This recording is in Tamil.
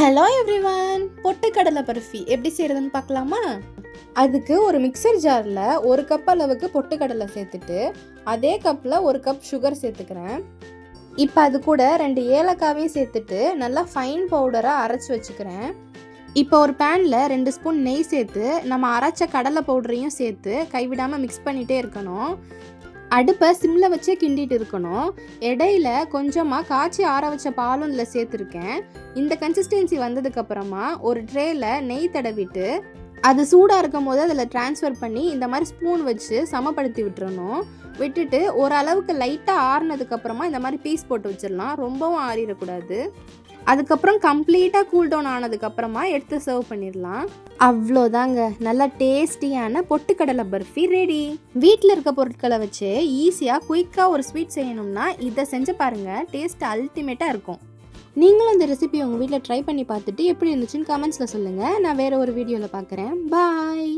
ஹலோ எவ்ரிவன், பொட்டுக்கடலை பர்ஃபி எப்படி செய்கிறதுன்னு பார்க்கலாமா? அதுக்கு ஒரு மிக்சர் ஜாரில் 1 கப் அளவுக்கு பொட்டுக்கடலை சேர்த்துட்டு அதே கப்பில் 1 கப் சுகர் சேர்த்துக்கிறேன். இப்போ அது கூட 2 ஏலக்காவையும் சேர்த்துட்டு நல்லா ஃபைன் பவுடராக அரைச்சி வச்சுக்கிறேன். இப்போ ஒரு பேனில் 2 ஸ்பூன் நெய் சேர்த்து நம்ம அரைச்ச கடலை பவுடரையும் சேர்த்து கைவிடாமல் மிக்ஸ் பண்ணிகிட்டே இருக்கணும். அடுப்பை சிம்மில் வச்சே கிண்டிட்டு இருக்கணும். இடையில கொஞ்சமாக காய்ச்சி ஆற வச்ச பாலும் இதில் சேர்த்துருக்கேன். இந்த கன்சிஸ்டன்சி வந்ததுக்கப்புறமா ஒரு ட்ரேயில் நெய் தடவிட்டு அது சூடாக இருக்கும் போது அதில் ட்ரான்ஸ்ஃபர் பண்ணி இந்த மாதிரி ஸ்பூன் வச்சு சமப்படுத்தி விட்டுறணும். விட்டுட்டு ஓரளவுக்கு லைட்டாக ஆறுனதுக்கப்புறமா இந்த மாதிரி பீஸ் போட்டு வச்சிடலாம். ரொம்பவும் ஆறிடக்கூடாது. அதுக்கப்புறம் கம்ப்ளீட்டாக கூல் டவுன் ஆனதுக்கப்புறமா எடுத்து சர்வ் பண்ணிடலாம். அவ்வளோதாங்க, நல்லா டேஸ்டியான பொட்டுக்கடலை பர்ஃபி ரெடி. வீட்டில் இருக்க பொருட்களை வச்சு ஈஸியாக குயிக்காக ஒரு ஸ்வீட் செய்யணும்னா இதை செஞ்சு பாருங்கள். டேஸ்ட் அல்டிமேட்டாக இருக்கும். நீங்களும் இந்த ரெசிபி உங்கள் வீட்டில் ட்ரை பண்ணி பார்த்துட்டு எப்படி இருந்துச்சுன்னு கமெண்ட்ஸில் சொல்லுங்கள். நான் வேறு ஒரு வீடியோவில் பார்க்குறேன். பாய்.